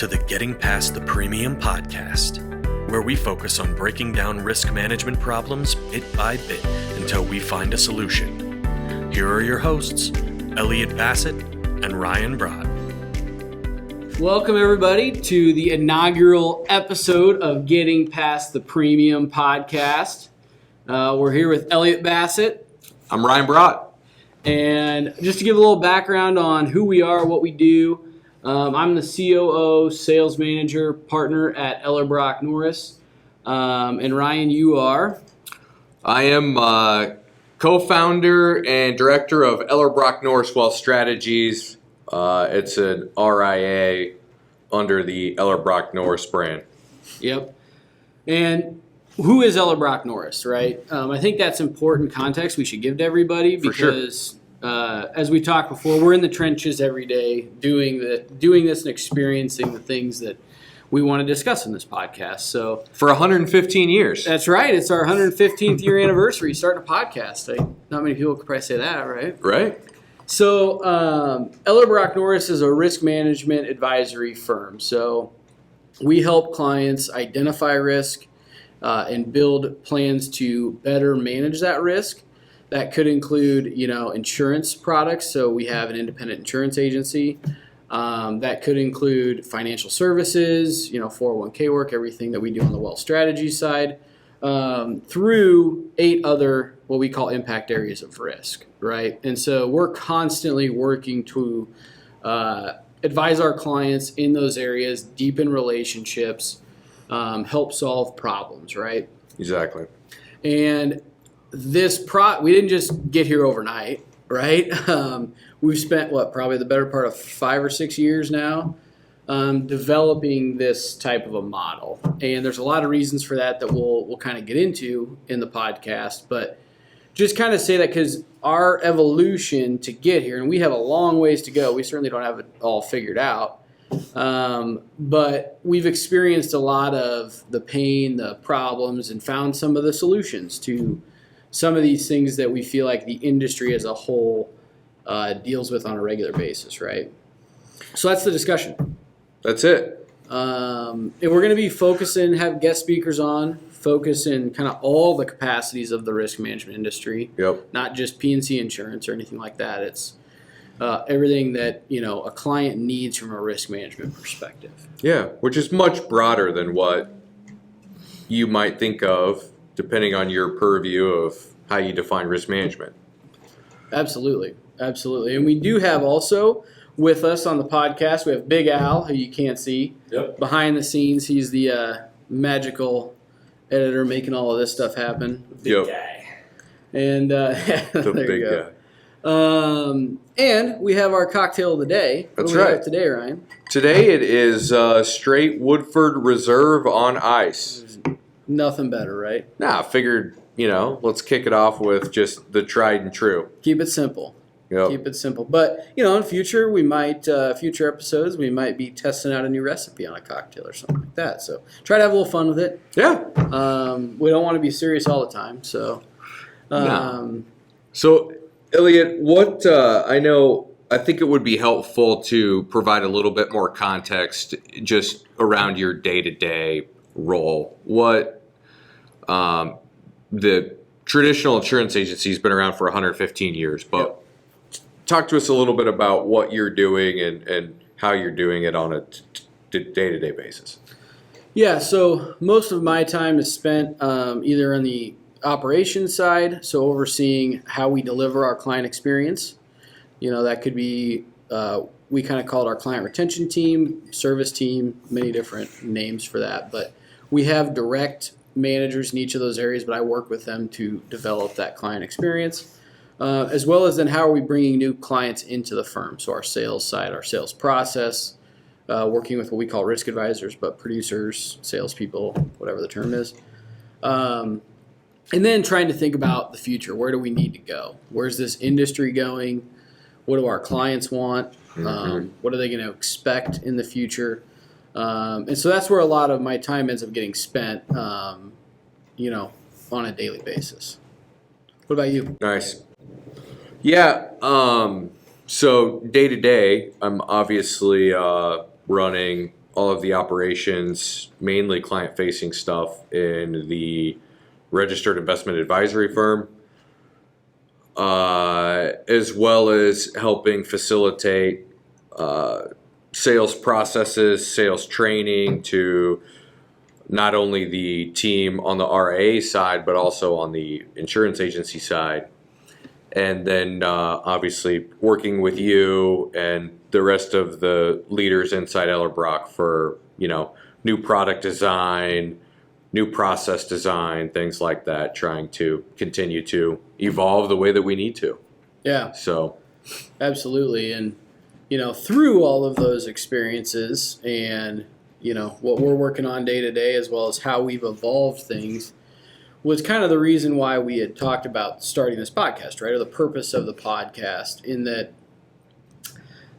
to the Getting Past the Premium podcast, where we focus on breaking down risk management problems bit by bit until we find a solution. Here are your hosts, Elliot, Bassett, and Ryan, Brott. Welcome, everybody, to the inaugural episode of Getting Past the Premium podcast. We're here with Elliot, Bassett. I'm Ryan, Brott. And just to give a little background on who we are, what we do, I'm the COO, sales manager, partner at Ellerbrock-Norris. And Ryan, you are? I am co-founder and director of Ellerbrock-Norris Wealth Strategies. It's an RIA under the Ellerbrock-Norris brand. Yep. And who is Ellerbrock-Norris, right? I think that's important context we should give to everybody because, as we talked before, we're in the trenches every day doing this and experiencing the things that we want to discuss in this podcast. So for 115 years. That's right. It's our 115th year anniversary starting a podcast. Not many people could probably say that, right? Right. So Ellerbrock-Norris is a risk management advisory firm. So we help clients identify risk and build plans to better manage that risk. That could include, insurance products. So we have an independent insurance agency. That could include financial services, 401k work, everything that we do on the wealth strategy side, through 8 other what we call impact areas of risk, right? And so we're constantly working to advise our clients in those areas, deepen relationships, help solve problems, right? Exactly. And we didn't just get here overnight, right? We've spent probably the better part of 5 or 6 years now developing this type of a model. And there's a lot of reasons for that we'll kind of get into in the podcast, but just kind of say that because our evolution to get here, and we have a long ways to go. We certainly don't have it all figured out. But we've experienced a lot of the pain, the problems, and found some of the solutions to some of these things that we feel like the industry as a whole deals with on a regular basis, right? So that's the discussion. That's it. And we're going to be have guest speakers on, focus in kind of all the capacities of the risk management industry. Yep. Not just P&C insurance or anything like that. It's everything that a client needs from a risk management perspective. Yeah, which is much broader than what you might think of depending on your purview of how you define risk management. Absolutely. And we do have also with us on the podcast, we have Big Al, who you can't see. Yep. Behind the scenes, he's the magical editor making all of this stuff happen. Big guy. And the big guy. And we have our cocktail of the day. That's what do we right. have today, Ryan? Today it is straight Woodford Reserve on ice. Nothing better, right? Nah, I figured, let's kick it off with just the tried and true. Keep it simple. Yep. Keep it simple. But, in future, future episodes, we might be testing out a new recipe on a cocktail or something like that. So try to have a little fun with it. Yeah. We don't want to be serious all the time. So, No. So, Elliot, I think it would be helpful to provide a little bit more context just around your day-to-day role. What the traditional insurance agency has been around for 115 years, but talk to us a little bit about what you're doing and how you're doing it on a day-to-day basis. Yeah, so most of my time is spent either on the operations side, so overseeing how we deliver our client experience. That could be, we kind of call it our client retention team, service team, many different names for that. But we have direct managers in each of those areas, but I work with them to develop that client experience, as well as then how are we bringing new clients into the firm. So our sales side, our sales process, working with what we call risk advisors, but producers, salespeople, whatever the term is. And then trying to think about the future. Where do we need to go? Where's this industry going? What do our clients want? What are they going to expect in the future? And so that's where a lot of my time ends up getting spent, on a daily basis. What about you? Nice. Yeah. So day to day, I'm obviously running all of the operations, mainly client-facing stuff in the registered investment advisory firm, as well as helping facilitate sales processes, sales training to not only the team on the RIA side, but also on the insurance agency side. And then obviously working with you and the rest of the leaders inside Ellerbrock for, new product design, new process design, things like that, trying to continue to evolve the way that we need to. Yeah. So. Absolutely. And, through all of those experiences and, what we're working on day to day, as well as how we've evolved things, was kind of the reason why we had talked about starting this podcast, right? Or the purpose of the podcast, in that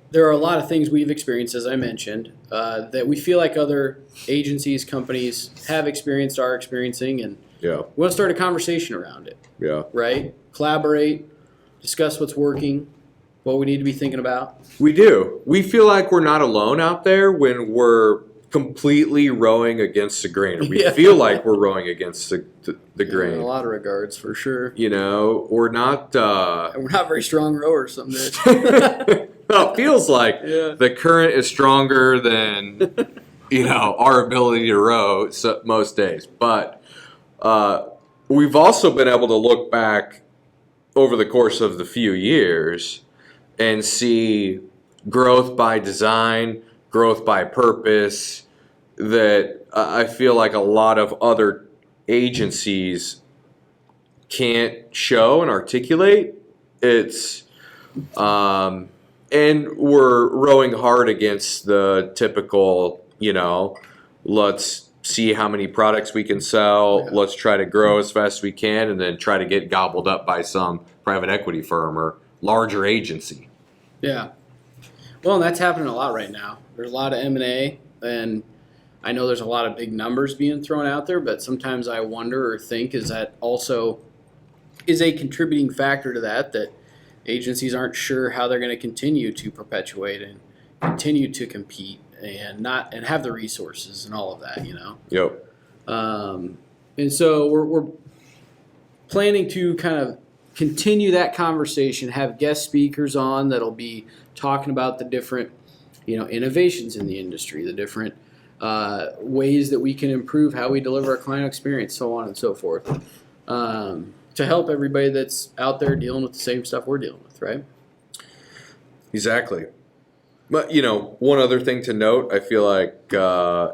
there are a lot of things we've experienced, as I mentioned, that we feel like other agencies, companies have experienced, are experiencing, and we want to start a conversation around it. Yeah. Right? Collaborate, discuss what's working, what we need to be thinking about. We do. We feel like we're not alone out there when we're completely rowing against the grain. We feel like we're rowing against the grain. In a lot of regards, for sure. We're not... we're not very strong rowers some days. Well, it feels like the current is stronger than, our ability to row most days. But we've also been able to look back over the course of the few years and see growth by design, growth by purpose, that I feel like a lot of other agencies can't show and articulate. It's, and we're rowing hard against the typical, let's see how many products we can sell, let's try to grow as fast as we can, and then try to get gobbled up by some private equity firm or larger agency. Yeah. Well, and that's happening a lot right now. There's a lot of M&A, and I know there's a lot of big numbers being thrown out there, but sometimes I wonder or think, is that also is a contributing factor to that agencies aren't sure how they're going to continue to perpetuate and continue to compete and have the resources and all of that, Yep. And so we're planning to kind of continue that conversation, have guest speakers on that'll be talking about the different, innovations in the industry, the different ways that we can improve how we deliver our client experience, so on and so forth, to help everybody that's out there dealing with the same stuff we're dealing with, right? Exactly. But, one other thing to note, I feel like,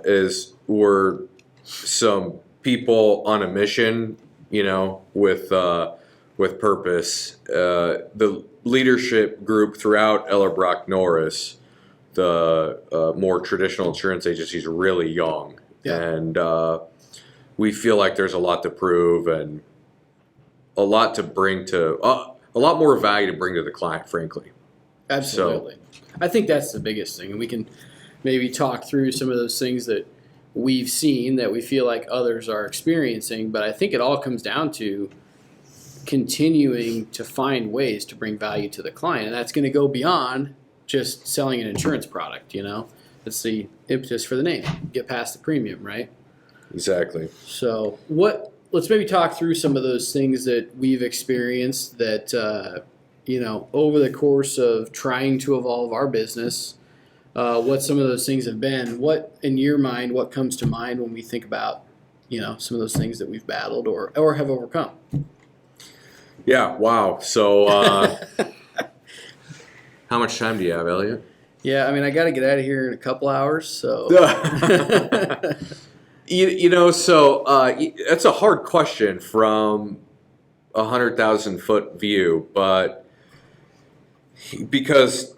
is we're some people on a mission, with purpose. The leadership group throughout Ellerbrock-Norris, the more traditional insurance agencies, are really young. Yeah. And we feel like there's a lot to prove and a lot to bring to, a lot more value to bring to the client, frankly. Absolutely. I think that's the biggest thing. And we can maybe talk through some of those things that we've seen that we feel like others are experiencing. But I think it all comes down to continuing to find ways to bring value to the client. And that's going to go beyond just selling an insurance product, That's the impetus for the name. Get past the premium, right? Exactly. So let's maybe talk through some of those things that we've experienced that, over the course of trying to evolve our business, what some of those things have been. What, in your mind, what comes to mind when we think about, some of those things that we've battled or have overcome? Yeah, wow. So how much time do you have, Elliot? Yeah, I got to get out of here in a couple hours, so. That's a hard question from 100,000-foot view, but because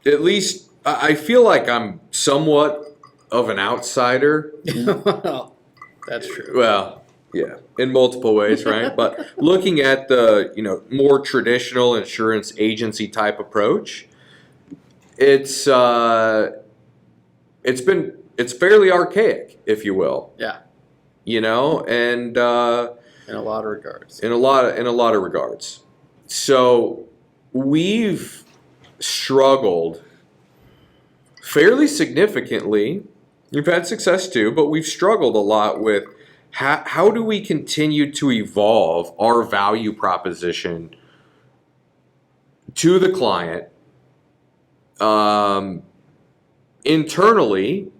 at least I feel like I'm somewhat of an outsider. Well, that's true. Well, yeah, in multiple ways, right? But looking at the more traditional insurance agency type approach, it's fairly archaic, if you will. Yeah. And in a lot of regards. In a lot of regards. So we've struggled fairly significantly. We've had success too, but we've struggled a lot with how do we continue to evolve our value proposition to the client internally,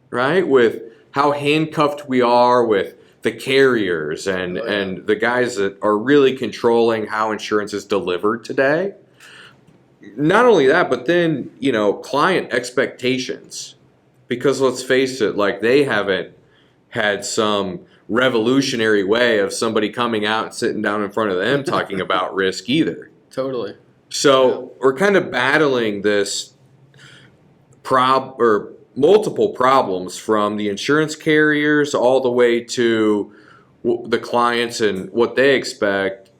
right? With how handcuffed we are with the carriers and the guys that are really controlling how insurance is delivered today. Not only that, but then, client expectations. Because let's face it, like they haven't had some revolutionary way of somebody coming out and sitting down in front of them talking about risk either. Totally. So we're kind of battling this multiple problems from the insurance carriers all the way to the clients and what they expect,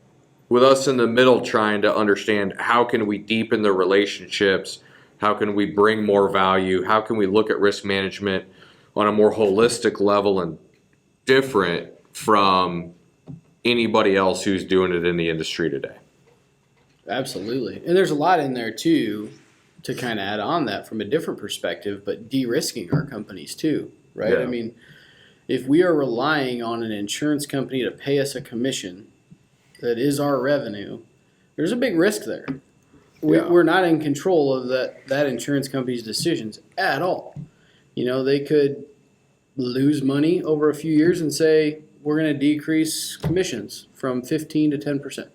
with us in the middle trying to understand how can we deepen the relationships, how can we bring more value, how can we look at risk management on a more holistic level and different from anybody else who's doing it in the industry today. Absolutely. And there's a lot in there too to kind of add on that from a different perspective, but de-risking our companies too, right? Yeah. I mean, if we are relying on an insurance company to pay us a commission that is our revenue, there's a big risk there. We're not in control of that insurance company's decisions at all. They could lose money over a few years and say, we're going to decrease commissions from 15 to 10%.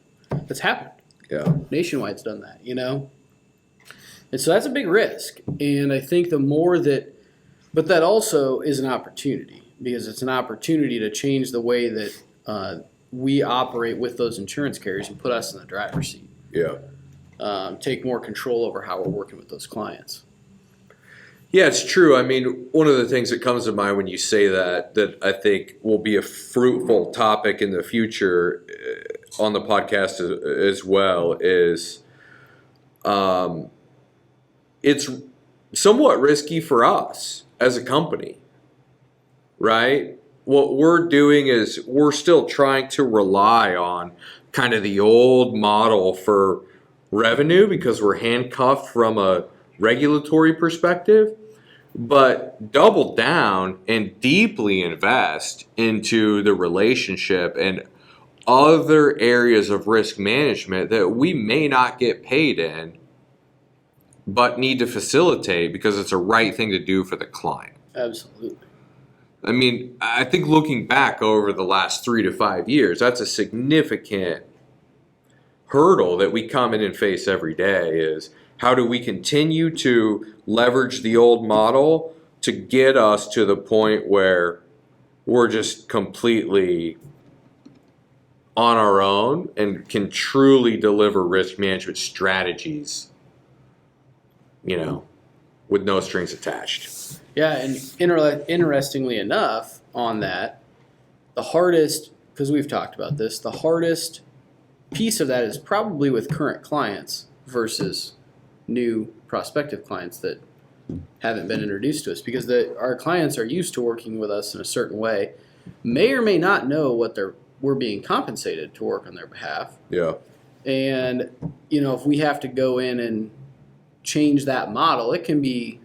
That's happened. Yeah. Nationwide's done that, And so that's a big risk. And I think but that also is an opportunity, because it's an opportunity to change the way that we operate with those insurance carriers and put us in the driver's seat. Yeah. Take more control over how we're working with those clients. Yeah, it's true. I mean, one of the things that comes to mind when you say that I think will be a fruitful topic in the future on the podcast as well is it's somewhat risky for us as a company, right? What we're doing is we're still trying to rely on kind of the old model for revenue because we're handcuffed from a regulatory perspective, but double down and deeply invest into the relationship and other areas of risk management that we may not get paid in, but need to facilitate because it's a right thing to do for the client. Absolutely. I mean, I think looking back over the last 3 to 5 years, that's a significant hurdle that we come in and face every day is how do we continue to leverage the old model to get us to the point where we're just completely on our own and can truly deliver risk management strategies, with no strings attached. Yeah, and interestingly enough on that, the hardest, because we've talked about this, the hardest piece of that is probably with current clients versus new prospective clients that haven't been introduced to us, because our clients are used to working with us in a certain way, may or may not know what we're being compensated to work on their behalf. Yeah. And, if we have to go in and change that model, it can be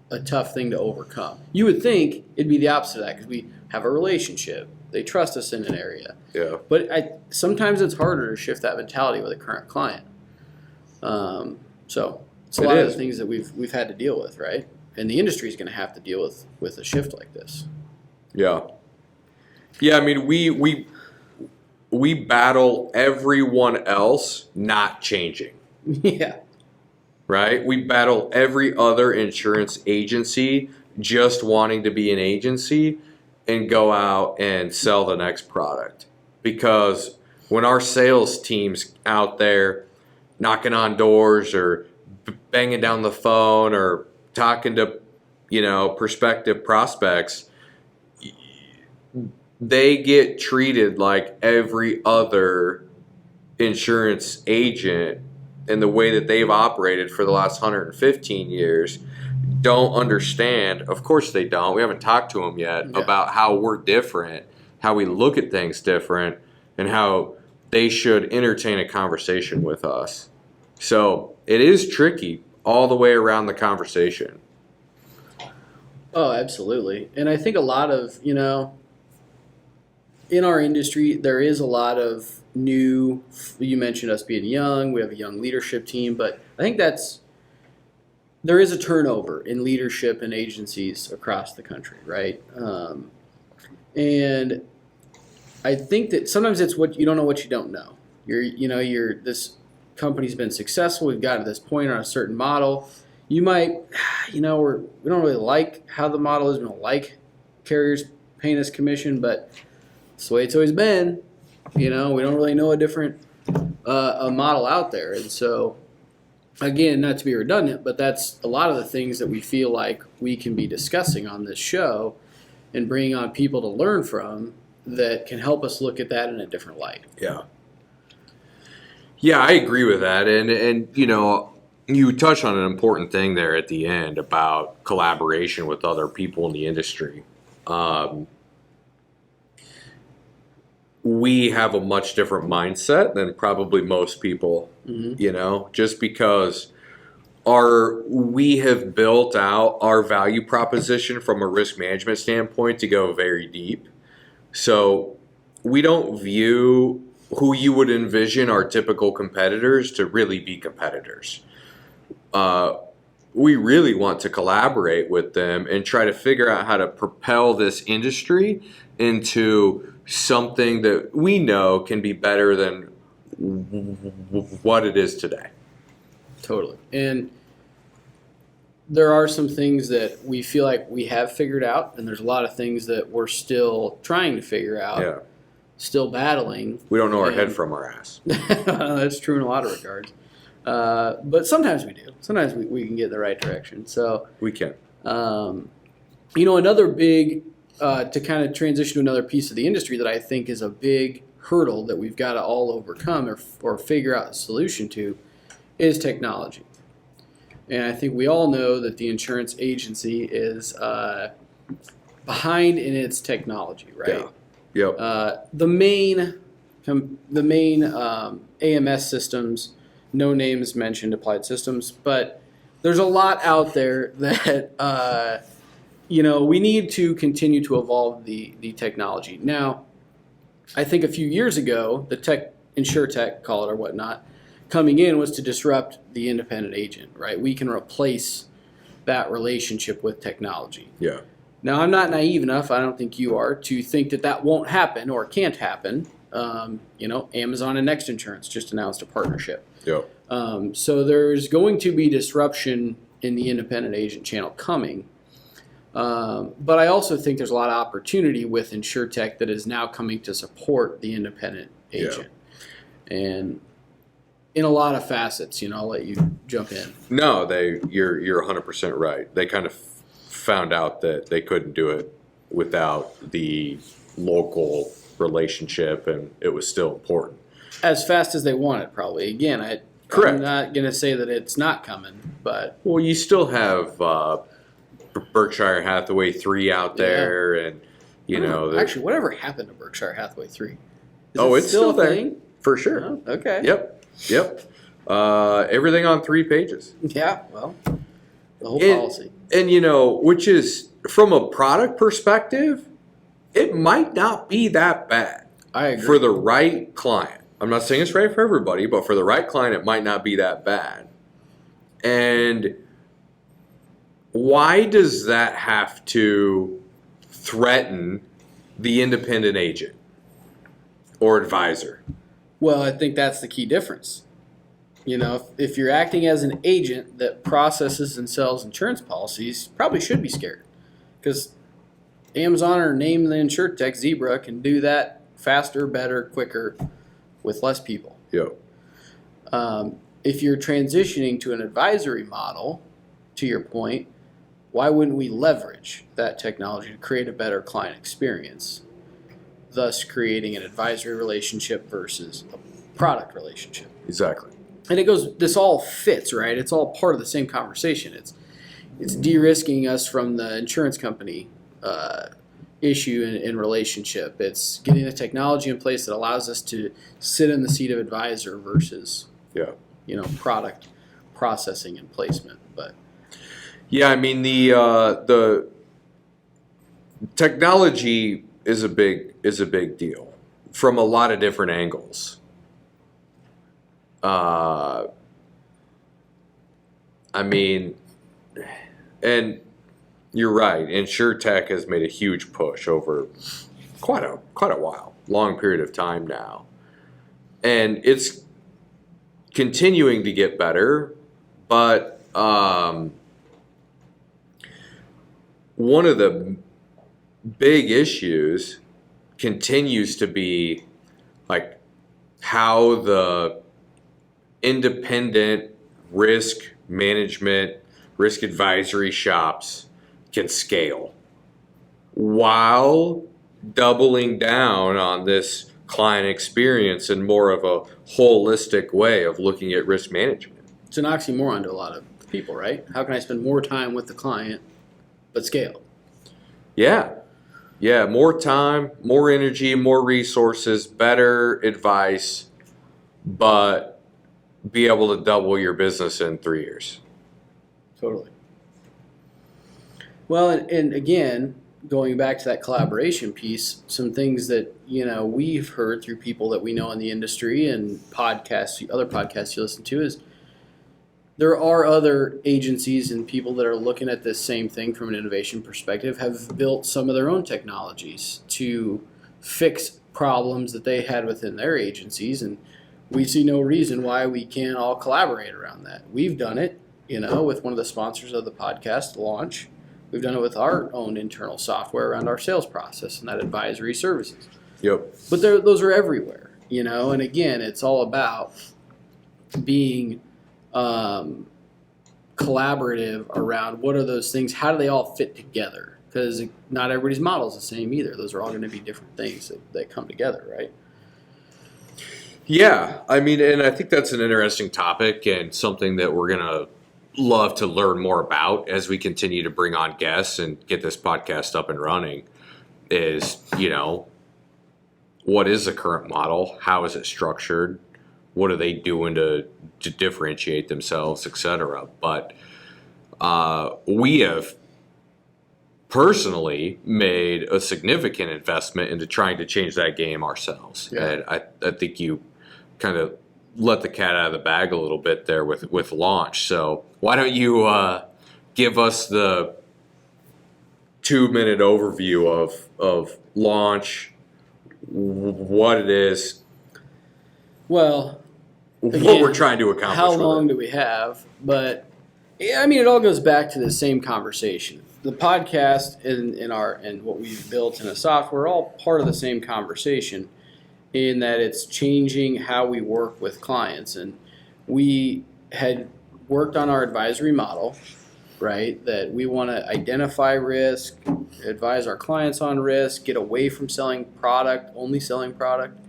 a tough thing to overcome. You would think it'd be the opposite of that because we have a relationship. They trust us in an area. Yeah. But sometimes it's harder to shift that mentality with a current client. So it's a lot of the things that we've had to deal with, right? And the industry is going to have to deal with a shift like this. Yeah. Yeah, I mean, we battle everyone else not changing. Yeah. Right? We battle every other insurance agency just wanting to be an agency and go out and sell the next product. Because when our sales team's out there knocking on doors or banging down the phone or talking to, prospective prospects, they get treated like every other insurance agent in the way that they've operated for the last 115 years. Don't understand. Of course they don't. We haven't talked to them yet about how we're different, how we look at things different, and how they should entertain a conversation with us. So it is tricky all the way around the conversation. Oh, absolutely. And I think a lot of, in our industry, there is a lot of new, you mentioned us being young, we have a young leadership team, but I think there is a turnover in leadership and agencies across the country, right? And I think that sometimes it's what you don't know what you don't know. This company's been successful. We've gotten to this point on a certain model. You might, we don't really like how the model is. We don't like carriers paying us commission, but it's the way it's always been. We don't really know a different a model out there. And so, again, not to be redundant, but that's a lot of the things that we feel like we can be discussing on this show and bringing on people to learn from that can help us look at that in a different light. Yeah. Yeah, I agree with that. And you touched on an important thing there at the end about collaboration with other people in the industry. We have a much different mindset than probably most people, just because we have built out our value proposition from a risk management standpoint to go very deep. So we don't view who you would envision our typical competitors to really be competitors. We really want to collaborate with them and try to figure out how to propel this industry into something that we know can be better than what it is today. Totally. And there are some things that we feel like we have figured out, and there's a lot of things that we're still trying to figure out, still battling. We don't know our head from our ass. That's true in a lot of regards. But sometimes we do. Sometimes we can get in the right direction. So we can. Another big, to kind of transition to another piece of the industry that I think is a big hurdle that we've got to all overcome or figure out a solution to is technology. And I think we all know that the insurance agency is behind in its technology, right? Yeah. Yep. The main AMS systems, no names mentioned, applied systems, but there's a lot out there that we need to continue to evolve the technology. Now, I think a few years ago, the InsurTech, call it or whatnot, coming in was to disrupt the independent agent, right? We can replace that relationship with technology. Yeah. Now, I'm not naive enough, I don't think you are, to think that won't happen or can't happen. Amazon and Next Insurance just announced a partnership. Yeah. So there's going to be disruption in the independent agent channel coming. But I also think there's a lot of opportunity with InsurTech that is now coming to support the independent agent. Yeah. And in a lot of facets, I'll let you jump in. No, you're 100% right. They kind of found out that they couldn't do it without the local relationship, and it was still important. As fast as they wanted, probably. Again, Correct. I'm not going to say that it's not coming, but... Well, you still have Berkshire Hathaway 3 out there, and, Actually, whatever happened to Berkshire Hathaway 3? It's still there. Thing? For sure. Oh, okay. Yep. Everything on 3 pages. Yeah, well, the whole policy. And, which is, from a product perspective, it might not be that bad. I agree. For the right client. I'm not saying it's right for everybody, but for the right client, it might not be that bad. And why does that have to threaten the independent agent or advisor? Well, I think that's the key difference. If you're acting as an agent that processes and sells insurance policies, you probably should be scared. Because Amazon or name the InsurTech Zebra can do that faster, better, quicker, with less people. Yep. If you're transitioning to an advisory model, to your point, why wouldn't we leverage that technology to create a better client experience, thus creating an advisory relationship versus a product relationship? Exactly. And this all fits, right? It's all part of the same conversation. It's de-risking us from the insurance company issue in relationship. It's getting the technology in place that allows us to sit in the seat of advisor versus product processing and placement. But yeah, I mean the technology is a big deal from a lot of different angles. I mean, and you're right. InsurTech has made a huge push over quite a while, long period of time now, and it's continuing to get better. But one of the big issues continues to be like how the independent risk management, risk advisory shops can scale while doubling down on this client experience in more of a holistic way of looking at risk management. It's an oxymoron to a lot of people, right? How can I spend more time with the client but scale? Yeah, more time, more energy, more resources, better advice, but be able to double your business in 3 years. Totally. Well, and again, going back to that collaboration piece, some things that, we've heard through people that we know in the industry and podcasts, other podcasts you listen to, is there are other agencies and people that are looking at this same thing from an innovation perspective, have built some of their own technologies to fix problems that they had within their agencies, and we see no reason why we can't all collaborate around that. We've done it, with one of the sponsors of the podcast, Launch. We've done it with our own internal software around our sales process and that advisory services. Yep. But those are everywhere, and again, it's all about being collaborative around what are those things, how do they all fit together? Because not everybody's model is the same either. Those are all going to be different things that come together, right? Yeah, I mean, and I think that's an interesting topic and something that we're going to love to learn more about as we continue to bring on guests and get this podcast up and running is, what is the current model? How is it structured? What are they doing to differentiate themselves, et cetera? But we have personally made a significant investment into trying to change that game ourselves. Yeah. And I think you kind of let the cat out of the bag a little bit there with Launch. So why don't you give us the 2-minute overview of Launch, what it is, well, again, what we're trying to accomplish. How long do we have? But it all goes back to the same conversation. The podcast and what we've built in a software are all part of the same conversation, in that it's changing how we work with clients. And we had worked on our advisory model, right? That we want to identify risk, advise our clients on risk, get away from only selling product.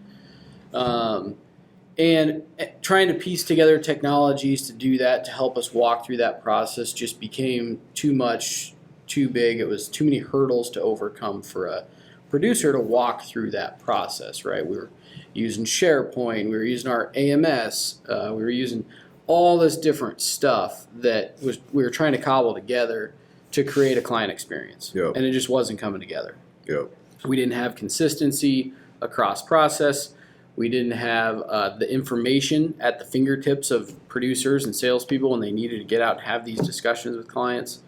And trying to piece together technologies to do that, to help us walk through that process, just became too much, too big. It was too many hurdles to overcome for a producer to walk through that process, right? We were using SharePoint, we were using our AMS, we were using all this different stuff that we were trying to cobble together to create a client experience. Yep. And it just wasn't coming together. Yep. We didn't have consistency across process. We didn't have the information at the fingertips of producers and salespeople when they needed to get out and have these discussions with clients.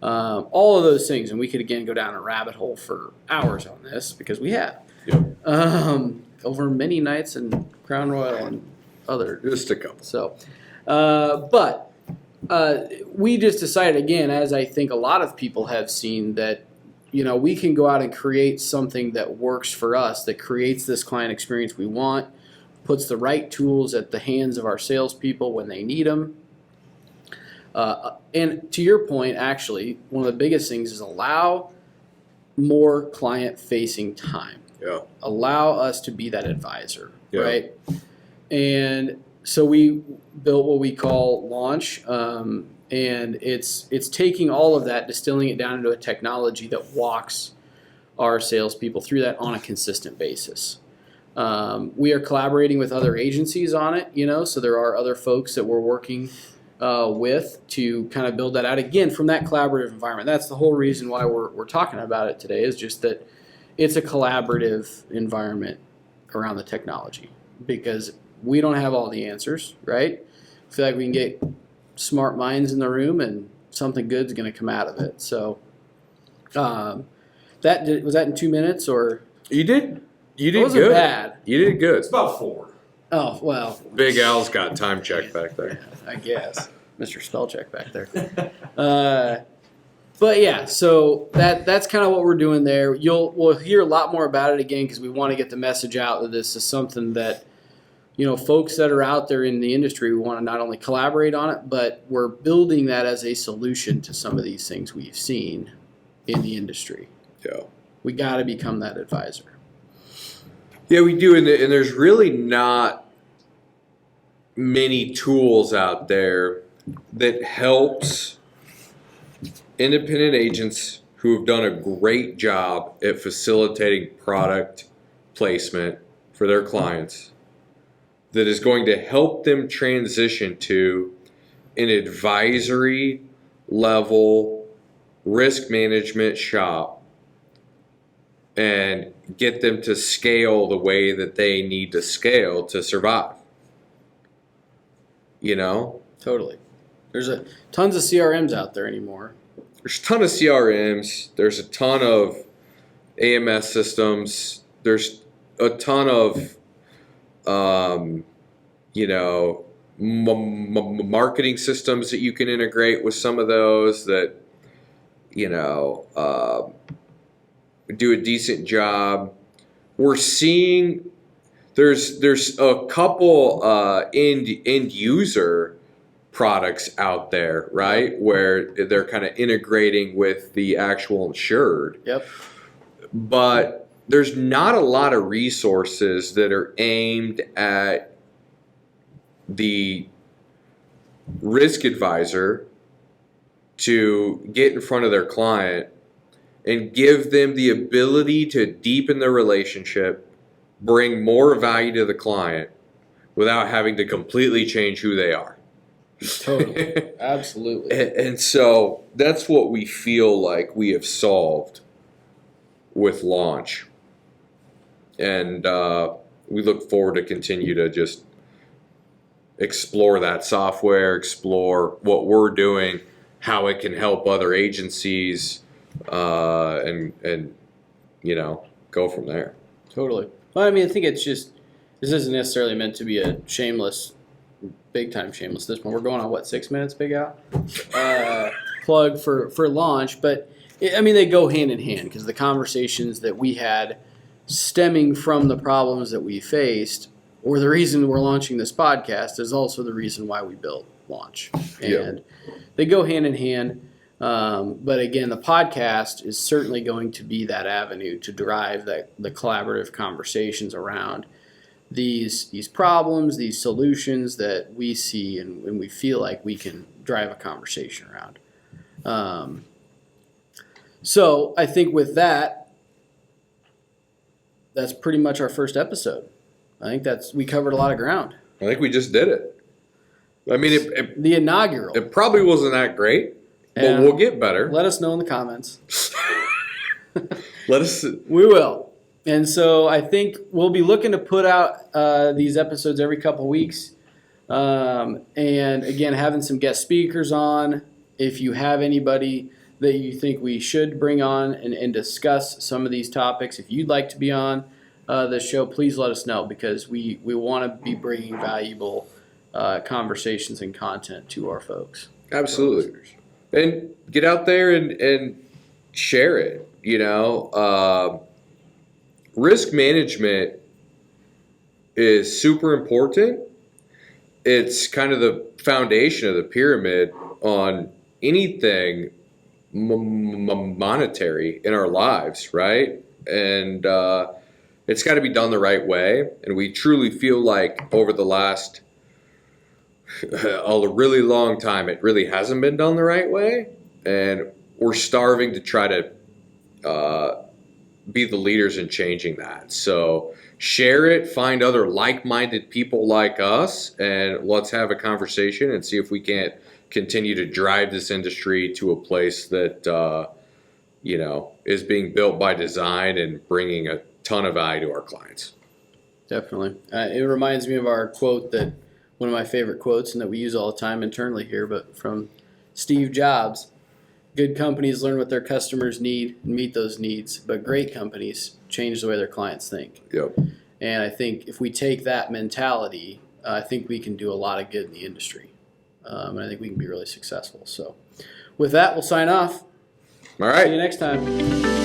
All of those things, and we could again go down a rabbit hole for hours on this because we have. Yep. Over many nights in Crown Royal and other. Just a couple. So, but we just decided again, as I think a lot of people have seen, that we can go out and create something that works for us, that creates this client experience we want, puts the right tools at the hands of our salespeople when they need them. And to your point, actually, one of the biggest things is allow more client-facing time. Yeah. Allow us to be that advisor, right? And so we built what we call Launch, and it's taking all of that, distilling it down into a technology that walks our salespeople through that on a consistent basis. We are collaborating with other agencies on it, so there are other folks that we're working with to kind of build that out again from that collaborative environment. That's the whole reason why we're talking about it today, is just that it's a collaborative environment around the technology, because we don't have all the answers, right? I feel like we can get smart minds in the room and something good's going to come out of it. So was that in 2 minutes, or You did it wasn't good. bad. You did good. It's about 4. Oh, well, Big Al's got time check back there. I guess. Mr. Spellcheck back there. But yeah, so that's kind of what we're doing there. We'll hear a lot more about it again, because we want to get the message out that this is something that, folks that are out there in the industry, we want to not only collaborate on it, but we're building that as a solution to some of these things we've seen in the industry. Yeah. We got to become that advisor. Yeah, we do, and there's really not many tools out there that helps independent agents who have done a great job at facilitating product placement for their clients, that is going to help them transition to an advisory level risk management shop and get them to scale the way that they need to scale to survive. Totally. There's tons of CRMs out there anymore. There's a ton of CRMs. There's a ton of AMS systems. There's a ton of, marketing systems that you can integrate with some of those that, do a decent job. We're seeing there's a couple end user products out there, right, where they're kind of integrating with the actual insured. Yep. But there's not a lot of resources that are aimed at the risk advisor to get in front of their client and give them the ability to deepen the relationship, bring more value to the client without having to completely change who they are. Totally. Absolutely. And so that's what we feel like we have solved with launch. And we look forward to continue to just explore that software, explore what we're doing, how it can help other agencies, and go from there. Totally. Well, I think it's just, this isn't necessarily meant to be a shameless, big time shameless. This one, we're going on 6 minutes, Big Al? Plug for launch, but they go hand in hand, because the conversations that we had stemming from the problems that we faced, or the reason we're launching this podcast, is also the reason why we built Launch. And they go hand in hand. But again, the podcast is certainly going to be that avenue to drive the collaborative conversations around these problems, these solutions that we see and we feel like we can drive a conversation around. So I think with that, that's pretty much our first episode. I think we covered a lot of ground. I think we just did it. The inaugural. It probably wasn't that great, but we'll get better. Let us know in the comments. We will. And so I think we'll be looking to put out these episodes every couple weeks. And again, having some guest speakers on. If you have anybody that you think we should bring on and discuss some of these topics, if you'd like to be on the show, please let us know, because we want to be bringing valuable conversations and content to our folks. Absolutely. And get out there and share it. Risk management is super important. It's kind of the foundation of the pyramid on anything monetary in our lives, right? And it's got to be done the right way. And we truly feel like over the last a really long time, it really hasn't been done the right way. And we're starving to try to be the leaders in changing that. So share it, find other like-minded people like us, and let's have a conversation and see if we can't continue to drive this industry to a place that is being built by design and bringing a ton of value to our clients. Definitely. It reminds me of our quote, that one of my favorite quotes, and that we use all the time internally here, but from Steve Jobs: good companies learn what their customers need and meet those needs, but great companies change the way their clients think. Yep. And I think if we take that mentality, I think we can do a lot of good in the industry. And I think we can be really successful. So with that, we'll sign off. All right. See you next time.